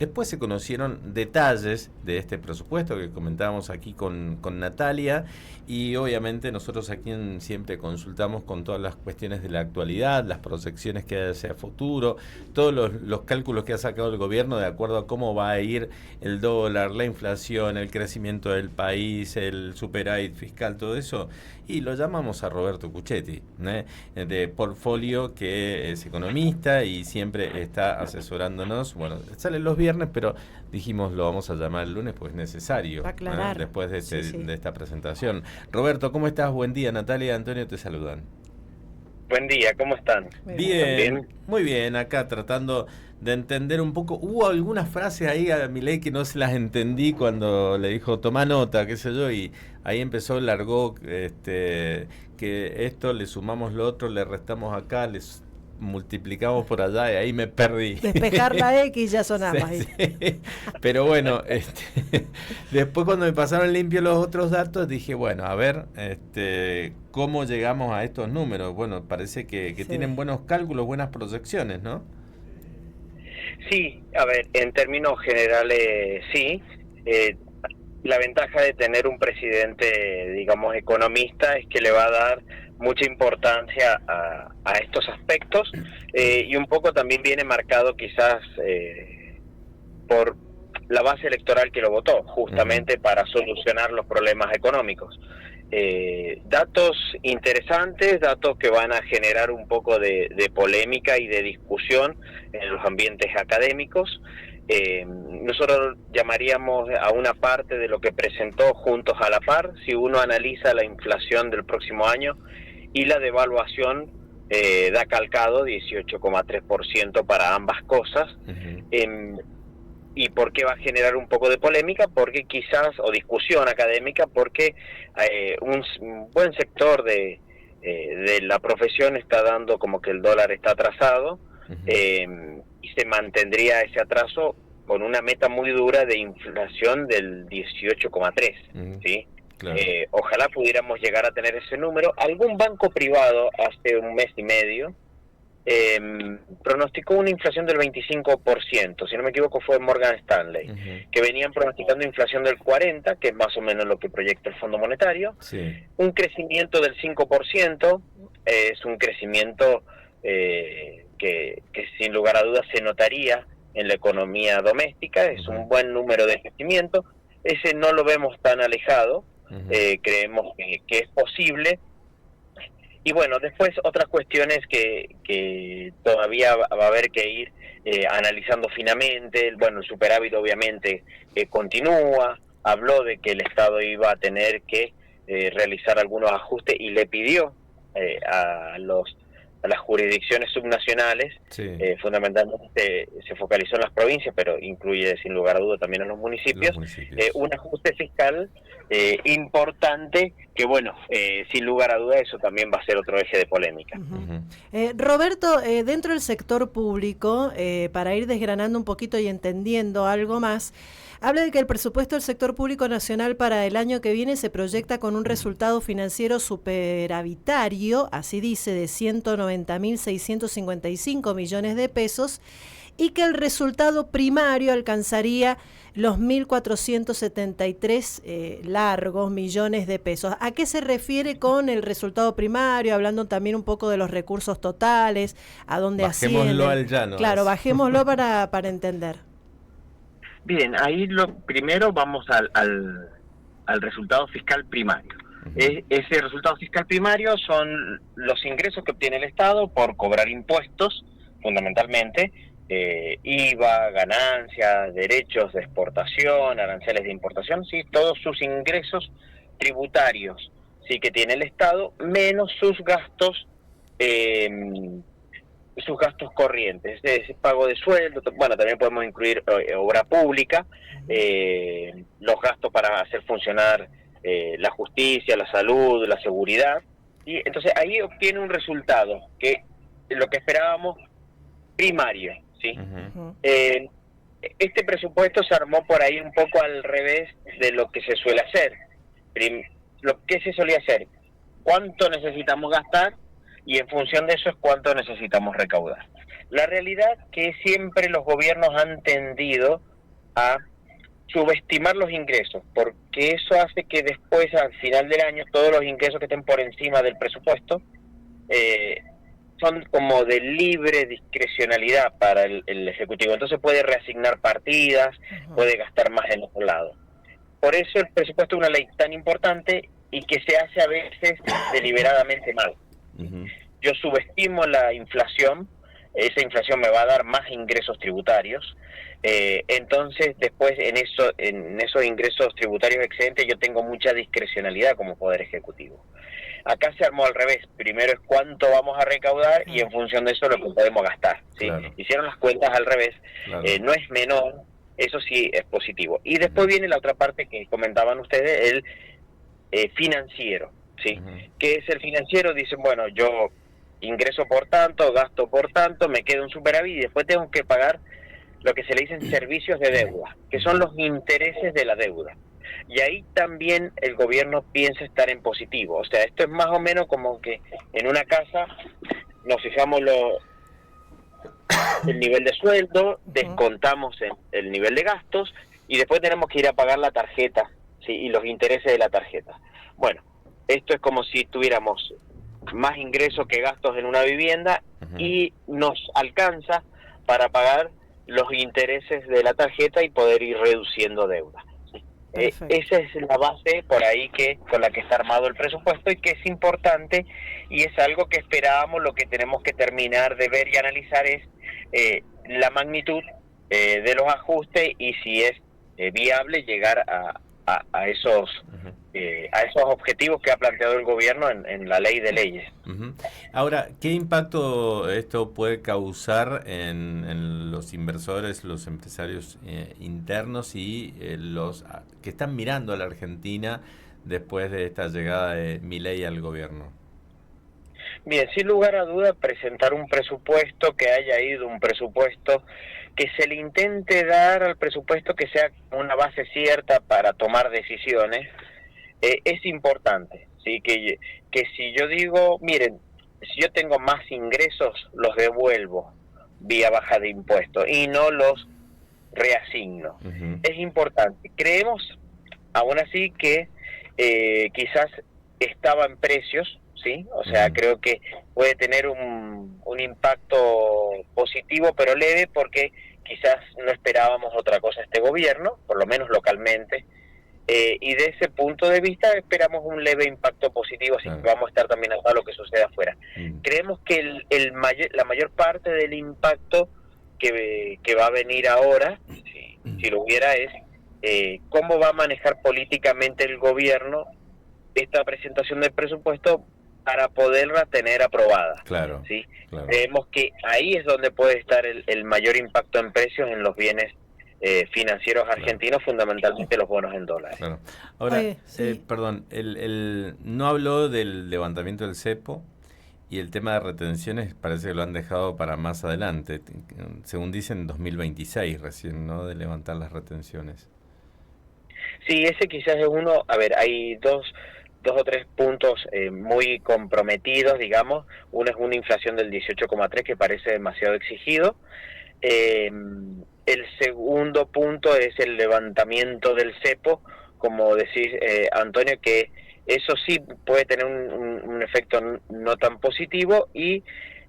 Después se conocieron detalles de este presupuesto que comentábamos aquí con Natalia, y obviamente nosotros aquí siempre consultamos con todas las cuestiones de la actualidad, las proyecciones que hay hacia futuro, todos los cálculos que ha sacado el gobierno de acuerdo a cómo va a ir el dólar, la inflación, el crecimiento del país, el superávit fiscal, todo eso, y lo llamamos a Roberto Cuchetti, de Portfolio, que es economista y siempre está asesorándonos. Bueno, salen los viernes, pero dijimos lo vamos a llamar el lunes porque es necesario, aclarar, después de, sí. de esta presentación. Roberto, ¿cómo estás? Buen día. Natalia y Antonio te saludan. Buen día, ¿cómo están? Bien, muy bien, acá tratando de entender un poco. Hubo algunas frases ahí a Milei que no se las entendí cuando le dijo toma nota, qué sé yo, y ahí empezó, largó que esto, le sumamos lo otro, le restamos acá, les multiplicamos por allá, y ahí me perdí. Despejar la X ya sonaba ahí. Sí. Pero bueno, después cuando me pasaron limpio los otros datos, dije, bueno, a ver, ¿cómo llegamos a estos números? Bueno, parece que Sí. tienen buenos cálculos, buenas proyecciones, ¿no? Sí, a ver, en términos generales, sí. La ventaja de tener un presidente, digamos, economista es que le va a dar mucha importancia a estos aspectos, y un poco también viene marcado quizás por la base electoral que lo votó, justamente para solucionar los problemas económicos. Datos interesantes, datos que van a generar un poco de polémica y de discusión en los ambientes académicos. Nosotros llamaríamos a una parte de lo que presentó Juntos a la Par. Si uno analiza la inflación del próximo año y la devaluación, da calcado 18,3% para ambas cosas. ¿Y por qué va a generar un poco de polémica? Porque quizás, o discusión académica, porque un buen sector de la profesión está dando como que el dólar está atrasado, y se mantendría ese atraso con una meta muy dura de inflación del 18,3, ¿sí? Claro. Ojalá pudiéramos llegar a tener ese número. Algún banco privado hace un mes y medio pronosticó una inflación del 25%, si no me equivoco fue Morgan Stanley, que venían pronosticando inflación del 40%, que es más o menos lo que proyecta el Fondo Monetario. Sí. Un crecimiento del 5%, es un crecimiento que sin lugar a dudas se notaría en la economía doméstica, es un buen número de crecimiento. Ese no lo vemos tan alejado, creemos que es posible. Y bueno, después otras cuestiones que todavía va a haber que ir analizando finamente. Bueno, el superávit obviamente continúa. Habló de que el Estado iba a tener que realizar algunos ajustes y le pidió a las jurisdicciones subnacionales, Sí. Fundamentalmente se focalizó en las provincias, pero incluye sin lugar a duda también a los municipios, un ajuste fiscal importante, que bueno, sin lugar a duda eso también va a ser otro eje de polémica. Roberto, dentro del sector público, para ir desgranando un poquito y entendiendo algo más, habla de que el presupuesto del sector público nacional para el año que viene se proyecta con un resultado financiero superavitario, así dice, de 190.655 millones de pesos, y que el resultado primario alcanzaría los 1.473 largos millones de pesos. ¿A qué se refiere con el resultado primario? Hablando también un poco de los recursos totales, a dónde ascienden. Bajémoslo al llano. Claro, bajémoslo para entender. Bien, ahí lo primero vamos al resultado fiscal primario. Ese resultado fiscal primario son los ingresos que obtiene el Estado por cobrar impuestos, fundamentalmente, IVA, ganancias, derechos de exportación, aranceles de importación, sí, todos sus ingresos tributarios, sí, que tiene el Estado, menos sus gastos corrientes, es pago de sueldo. Bueno, también podemos incluir obra pública, los gastos para hacer funcionar la justicia, la salud, la seguridad, y entonces ahí obtiene un resultado que lo que esperábamos primario, ¿sí? Este presupuesto se armó por ahí un poco al revés de lo que se suele hacer. Lo que se solía hacer, ¿cuánto necesitamos gastar? Y en función de eso es cuánto necesitamos recaudar. La realidad que siempre los gobiernos han tendido a subestimar los ingresos, porque eso hace que después, al final del año, todos los ingresos que estén por encima del presupuesto son como de libre discrecionalidad para el Ejecutivo. Entonces puede reasignar partidas, puede gastar más en otro lado. Por eso el presupuesto es una ley tan importante y que se hace a veces deliberadamente mal. Yo subestimo la inflación, esa inflación me va a dar más ingresos tributarios, entonces después en esos ingresos tributarios excedentes yo tengo mucha discrecionalidad como Poder Ejecutivo. Acá se armó al revés, primero es cuánto vamos a recaudar y en función de eso lo que podemos gastar, ¿sí? Claro. Hicieron las cuentas al revés, claro. No es menor, eso sí es positivo. Y después viene la otra parte que comentaban ustedes, el financiero, ¿sí? ¿Qué es el financiero? Dicen, bueno, yo ingreso por tanto, gasto por tanto, me queda un superávit y después tengo que pagar lo que se le dicen servicios de deuda, que son los intereses de la deuda. Y ahí también el gobierno piensa estar en positivo. O sea, esto es más o menos como que en una casa nos fijamos el nivel de sueldo, descontamos el nivel de gastos y después tenemos que ir a pagar la tarjeta, ¿sí? Y los intereses de la tarjeta. Bueno, esto es como si tuviéramos más ingresos que gastos en una vivienda y nos alcanza para pagar los intereses de la tarjeta y poder ir reduciendo deuda. Esa es la base por ahí con la que está armado el presupuesto y que es importante y es algo que esperábamos. Lo que tenemos que terminar de ver y analizar es la magnitud de los ajustes y si es viable llegar a esos objetivos que ha planteado el gobierno en la ley de leyes. Ahora, ¿qué impacto esto puede causar en los inversores, los empresarios internos y los que están mirando a la Argentina después de esta llegada de Milei al gobierno? Bien, sin lugar a duda, presentar un presupuesto que haya ido, un presupuesto que se le intente dar al presupuesto que sea una base cierta para tomar decisiones, es importante, ¿sí? Que si yo digo, miren, si yo tengo más ingresos, los devuelvo vía baja de impuestos y no los reasigno. Es importante. Creemos, aún así, que quizás estaba en precios, ¿sí? O sea, creo que puede tener un impacto positivo, pero leve, porque quizás no esperábamos otra cosa este gobierno, por lo menos localmente, y de ese punto de vista esperamos un leve impacto positivo, así que vamos a estar también a lo que suceda afuera. Creemos que la mayor parte del impacto que va a venir ahora, si lo hubiera, es cómo va a manejar políticamente el gobierno esta presentación del presupuesto para poderla tener aprobada. Claro, ¿sí? Claro. Creemos que ahí es donde puede estar el mayor impacto en precios en los bienes financieros argentinos, fundamentalmente los bonos en dólares. Claro. Ahora, perdón, no habló del levantamiento del cepo y el tema de retenciones parece que lo han dejado para más adelante, según dicen en 2026 recién, ¿no? De levantar las retenciones. Sí, ese quizás es uno. A ver, hay dos o tres puntos muy comprometidos, digamos. Uno es una inflación del 18,3 que parece demasiado exigido. El segundo punto es el levantamiento del cepo, como decís, Antonio, que eso sí puede tener un efecto no tan positivo. Y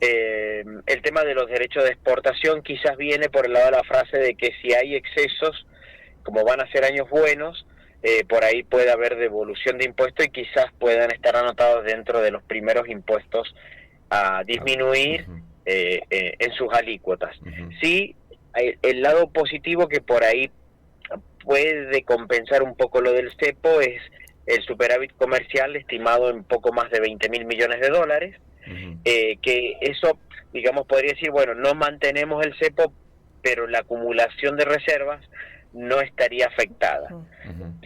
el tema de los derechos de exportación quizás viene por el lado de la frase de que si hay excesos, como van a ser años buenos, por ahí puede haber devolución de impuestos y quizás puedan estar anotados dentro de los primeros impuestos a disminuir en sus alícuotas. Sí, el lado positivo que por ahí puede compensar un poco lo del cepo es el superávit comercial estimado en poco más de 20.000 millones de dólares, que eso, digamos, podría decir, bueno, no mantenemos el cepo, pero la acumulación de reservas no estaría afectada.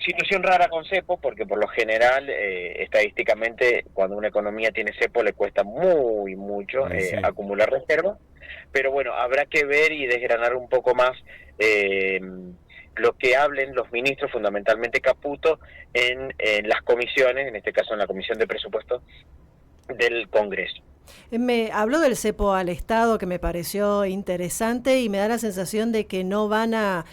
Situación rara con cepo, porque por lo general, estadísticamente, cuando una economía tiene cepo le cuesta mucho acumular reservas, pero bueno, habrá que ver y desgranar un poco más lo que hablen los ministros, fundamentalmente Caputo, en las comisiones, en este caso en la Comisión de Presupuestos del Congreso. Me habló del cepo al Estado, que me pareció interesante, y me da la sensación de que no van a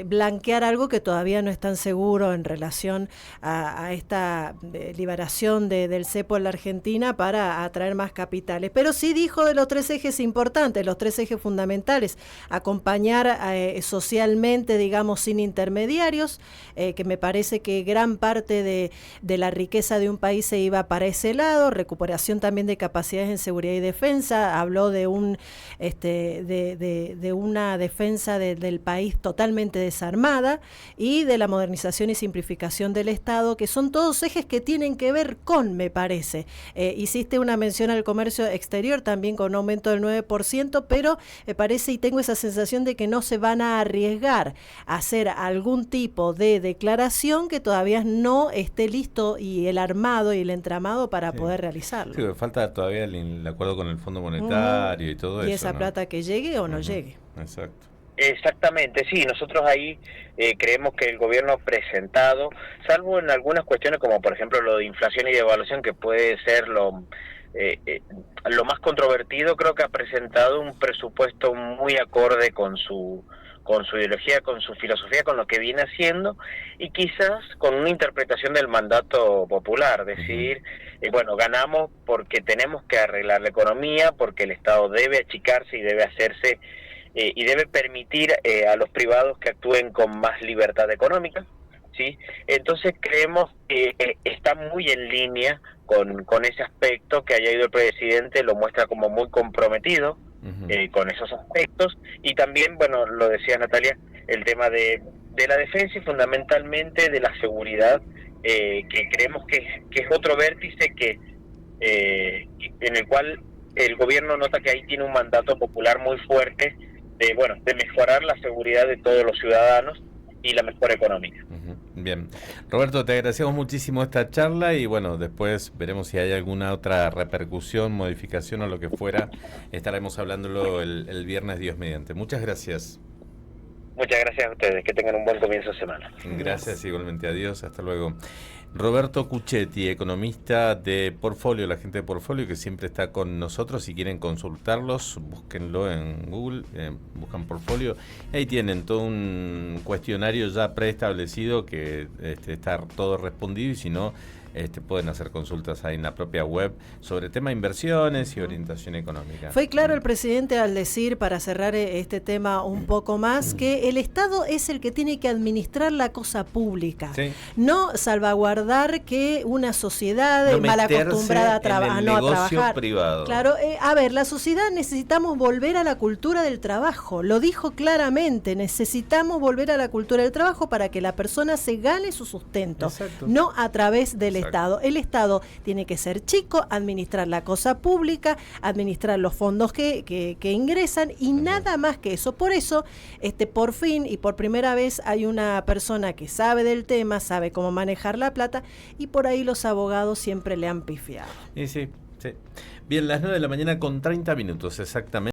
blanquear algo que todavía no es tan seguro en relación a esta liberación del cepo en la Argentina para atraer más capitales. Pero sí dijo de los 3 ejes importantes, los 3 ejes fundamentales: acompañar socialmente, digamos, sin intermediarios, que me parece que gran parte de la riqueza de un país se iba para ese lado, recuperación también de capacidades en seguridad y defensa, habló de una defensa del país totalmente desarmada, y de la modernización y simplificación del Estado, que son todos ejes que tienen que ver con, me parece. Hiciste una mención al comercio exterior también con un aumento del 9%, pero me parece y tengo esa sensación de que no se van a arriesgar a hacer algún tipo de declaración que todavía no esté listo y el armado y el entramado para poder realizarlo. Sí, falta todavía el acuerdo con el Fondo Monetario y todo eso. Y esa ¿no? plata que llegue o no llegue. Exacto. Exactamente, sí, nosotros ahí creemos que el gobierno ha presentado, salvo en algunas cuestiones como por ejemplo lo de inflación y devaluación, que puede ser lo más controvertido, creo que ha presentado un presupuesto muy acorde con su ideología, con su filosofía, con lo que viene haciendo, y quizás con una interpretación del mandato popular, decir, bueno, ganamos porque tenemos que arreglar la economía, porque el Estado debe achicarse y debe hacerse y debe permitir a los privados que actúen con más libertad económica, ¿sí? Entonces creemos que está muy en línea con ese aspecto, que haya ido el presidente, lo muestra como muy comprometido con esos aspectos, y también, bueno, lo decía Natalia, el tema de la defensa y fundamentalmente de la seguridad, que creemos que es otro vértice en el cual el gobierno nota que ahí tiene un mandato popular muy fuerte de mejorar la seguridad de todos los ciudadanos y la mejora económica. Bien. Roberto, te agradecemos muchísimo esta charla y bueno, después veremos si hay alguna otra repercusión, modificación o lo que fuera. Estaremos hablándolo el viernes, Dios mediante. Muchas gracias. Muchas gracias a ustedes, que tengan un buen comienzo de semana. Gracias, igualmente, adiós, hasta luego. Roberto Cuchetti, economista de Portfolio, la gente de Portfolio que siempre está con nosotros. Si quieren consultarlos, búsquenlo en Google, buscan Portfolio. Ahí tienen todo un cuestionario ya preestablecido que está todo respondido, y si no, pueden hacer consultas ahí en la propia web sobre tema de inversiones y orientación económica. Fue claro el presidente al decir, para cerrar este tema un poco más, que el Estado es el que tiene que administrar la cosa pública, no salvaguardar que una sociedad mal acostumbrada a no trabajar. Privado. Claro, a ver, la sociedad necesitamos volver a la cultura del trabajo, lo dijo claramente, necesitamos volver a la cultura del trabajo para que la persona se gane su sustento, no a través del Estado. El Estado tiene que ser chico, administrar la cosa pública, administrar los fondos que ingresan y nada más que eso. Por eso, por fin y por primera vez hay una persona que sabe del tema, sabe cómo manejar la plata, y por ahí los abogados siempre le han pifiado. Y sí. Bien, las 9 de la mañana con 30 minutos exactamente.